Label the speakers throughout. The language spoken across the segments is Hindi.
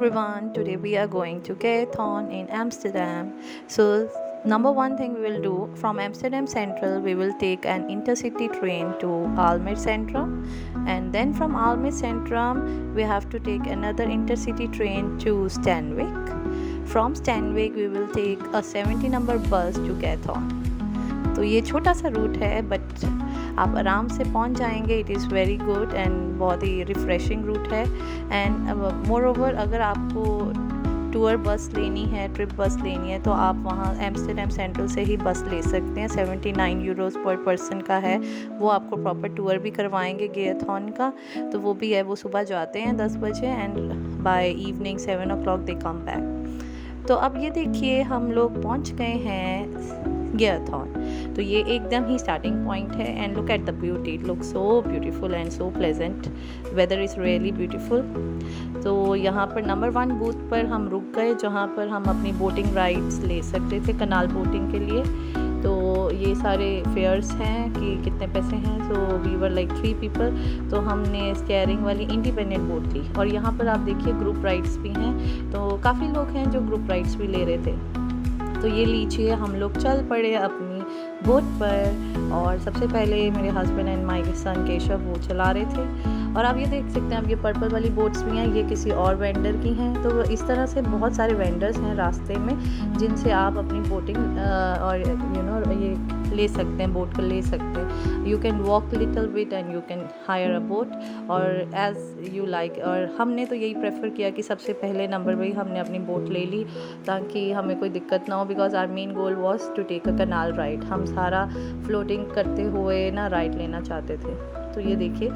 Speaker 1: everyone, today we are going to Keathon in Amsterdam. So, number one thing we will do from Amsterdam Central, we will take an intercity train to Almere Centrum, and then from Almere Centrum, we have to take another intercity train to Stanwick. From Stanwick, we will take a 70 number bus to Keathon. तो ये छोटा सा रूट है बट आप आराम से पहुंच जाएंगे. It is very good and बहुत ही रिफ़्रेशिंग रूट है. एंड मोर ओवर अगर आपको टूर बस लेनी है, ट्रिप बस लेनी है, तो आप वहाँ एम्स्टर्डम सेंट्रल से ही बस ले सकते हैं. 79 यूरोज़ पर पर्सन का है. वो आपको प्रॉपर टूर भी करवाएंगे केथॉन का. तो वो भी है, वो सुबह जाते हैं 10 बजे and by evening 7 o'clock they come back. तो अब ये देखिए हम लोग पहुँच गए हैं केथॉन. तो ये एकदम ही स्टार्टिंग पॉइंट है. And look at the beauty, it look so beautiful and so pleasant. Weather is really beautiful. तो यहाँ पर नंबर 1 बूथ पर हम रुक गए जहाँ पर हम अपनी बोटिंग राइड्स ले सकते थे कनाल बोटिंग के लिए. तो ये सारे फेयर्स हैं कि कितने पैसे हैं. So we were like 3 people. तो हमने स्टेयरिंग वाली इंडिपेंडेंट बोट ली. और यहाँ पर आप देखिए ग्रुप राइड्स भी हैं. तो काफ़ी लोग हैं जो ग्रुप राइड्स भी ले रहे थे. तो ये लीजिए हम लोग चल पड़े अपनी बोट पर. और सबसे पहले मेरे husband and my son Keshav वो चला रहे थे. और आप ये देख सकते हैं, अब ये पर्पल वाली बोट्स भी हैं, ये किसी और वेंडर की हैं. तो इस तरह से बहुत सारे वेंडर्स हैं रास्ते में जिनसे आप अपनी बोटिंग और ये ले सकते हैं, बोट को ले सकते हैं. You can walk little bit and you can hire a boat और एज यू लाइक. और हमने तो यही प्रेफर किया कि सबसे पहले नंबर पर ही हमने अपनी बोट ले ली ताकि हमें कोई दिक्कत ना हो. Because our main goal was to take a canal ride. हम सारा फ्लोटिंग करते हुए ना राइड लेना चाहते थे. तो ये देखिए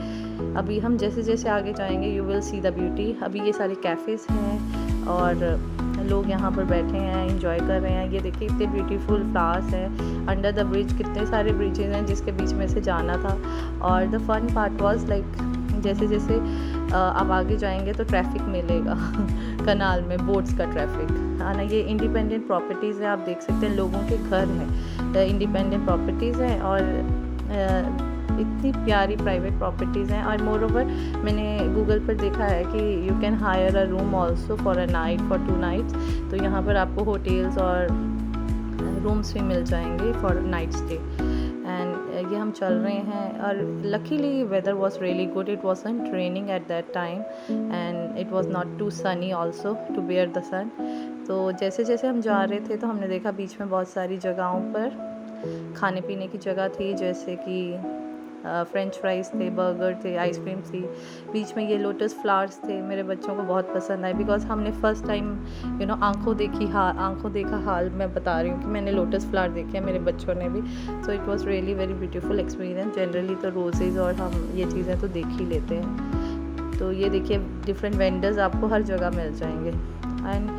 Speaker 1: अभी हम जैसे जैसे आगे जाएंगे you will see the beauty. अभी ये सारे कैफ़ेज़ हैं और लोग यहाँ पर बैठे हैं, एंजॉय कर रहे हैं. ये देखिए इतने ब्यूटीफुल फ्लावर्स हैं. अंडर द ब्रिज कितने सारे ब्रिजेज हैं जिसके बीच में से जाना था. और the fun part was like जैसे जैसे आप आगे जाएंगे तो ट्रैफिक मिलेगा कनाल में, बोट्स का ट्रैफिक है ना. ये इंडिपेंडेंट प्रॉपर्टीज़ हैं, आप देख सकते हैं लोगों के घर हैं, इंडिपेंडेंट प्रॉपर्टीज़ हैं. और इतनी प्यारी प्राइवेट प्रॉपर्टीज़ हैं. और मोर ओवर मैंने गूगल पर देखा है कि you can hire a room also for a night, for 2 nights. तो यहाँ पर आपको होटल्स और रूम्स भी मिल जाएंगे फॉर नाइट स्टे. एंड ये हम चल रहे हैं और luckily weather was really good. It wasn't raining at that time and it was not too sunny also to bear the sun. तो जैसे जैसे हम जा रहे थे तो हमने देखा बीच में बहुत सारी जगहों पर खाने पीने की जगह थी, जैसे कि फ्रेंच फ्राइज़ थे, बर्गर थे, आइसक्रीम थी. बीच में ये लोटस फ्लावर्स थे. मेरे बच्चों को बहुत पसंद आए बिकॉज हमने फ़र्स्ट टाइम आंखों देखा हाल मैं बता रही हूँ कि मैंने लोटस फ्लावर देखे हैं, मेरे बच्चों ने भी. So it was really very beautiful experience. Generally तो रोजेज़ और हम ये चीज़ें तो देख ही लेते हैं. तो ये देखिए डिफरेंट वेंडर्स आपको हर जगह मिल जाएंगे. एंड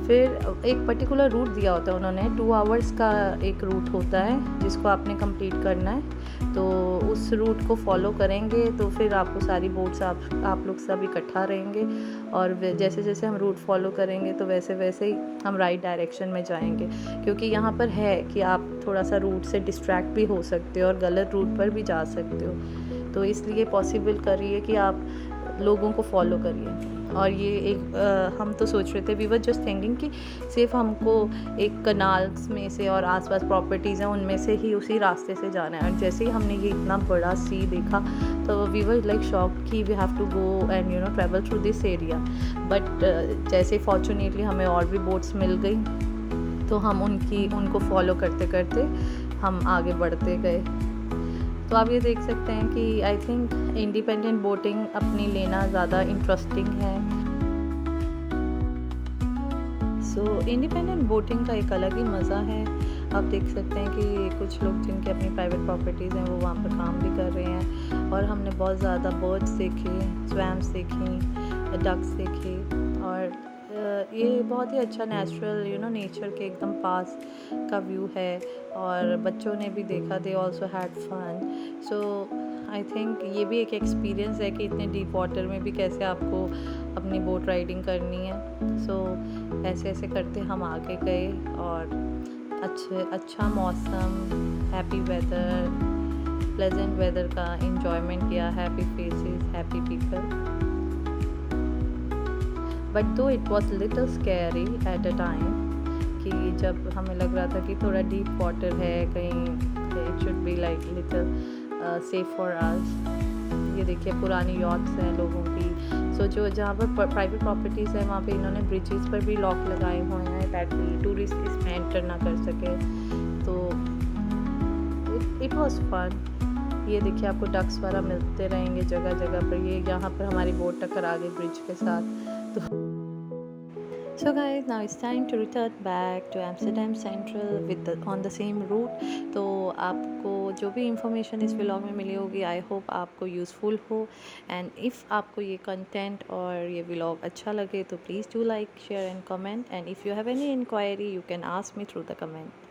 Speaker 1: फिर एक पर्टिकुलर रूट दिया होता है उन्होंने. 2 hours का एक रूट होता है जिसको आपने कंप्लीट करना है. तो उस रूट को फॉलो करेंगे तो फिर आपको सारी बोट्स आप लोग सब इकट्ठा रहेंगे. और जैसे जैसे हम रूट फॉलो करेंगे तो वैसे वैसे ही हम राइट डायरेक्शन में जाएंगे. क्योंकि यहाँ पर है कि आप थोड़ा सा रूट से डिस्ट्रैक्ट भी हो सकते हो और गलत रूट पर भी जा सकते हो. तो इसलिए पॉसिबल करिए कि आप लोगों को फॉलो करिए. और ये एक हम तो सोच रहे थे, वी वर जस्ट थिंकिंग कि सिर्फ हमको एक कनाल्स में से और आसपास प्रॉपर्टीज़ हैं उनमें से ही उसी रास्ते से जाना है. और जैसे ही हमने ये इतना बड़ा सी देखा तो वी वर लाइक शॉक्ड कि we have to go and travel through this area. But जैसे फॉर्चुनेटली हमें और भी बोट्स मिल गई तो हम उनको फॉलो करते करते हम आगे बढ़ते गए. तो आप ये देख सकते हैं कि आई थिंक इंडिपेंडेंट बोटिंग अपनी लेना ज़्यादा इंटरेस्टिंग है. सो इंडिपेंडेंट बोटिंग का एक अलग ही मज़ा है. आप देख सकते हैं कि कुछ लोग जिनके अपनी प्राइवेट प्रॉपर्टीज़ हैं वो वहाँ पर काम भी कर रहे हैं. और हमने बहुत ज़्यादा बर्ड्स देखे, स्वैम्स देखी, डक्स देखे. और ये बहुत ही अच्छा नेचुरल नेचर के एकदम पास का व्यू है. और बच्चों ने भी देखा, they also had fun. So I think ये भी एक एक्सपीरियंस है कि इतने डीप वाटर में भी कैसे आपको अपनी बोट राइडिंग करनी है. सो ऐसे ऐसे करते हम आगे गए और अच्छा मौसम, हैप्पी वेदर, प्लेजेंट वेदर का एंजॉयमेंट किया. Happy faces, happy people. But though it was little scary at a time, कि जब हमें लग रहा था कि थोड़ा डीप वाटर है कहीं, it should be like little safe for us. ये देखिए पुरानी यॉट्स हैं लोगों की। सो जो जहाँ पर प्राइवेट प्रॉपर्टीज़ है वहाँ पे इन्होंने ब्रिजेस पर भी लॉक लगाए हुए हैं ताकि टूरिस्ट इसमें एंटर ना कर सके। तो इट वॉज फन। ये देखिए आपको डक्स वगैरह मिलते रहेंगे जगह जगह पर। ये यहाँ पर हमारी बोट टक्कर गई ब्रिज के साथ। तो so guys, now it's time to return back to Amsterdam Central with on the same route। तो आपको जो भी इंफॉर्मेशन इस व्लॉग में मिली होगी, आई होप आपको यूज़फुल हो। एंड इफ़ आपको ये कंटेंट और ये व्लॉग अच्छा लगे तो please do like, share and comment. And if you have any inquiry you can ask me through the comment.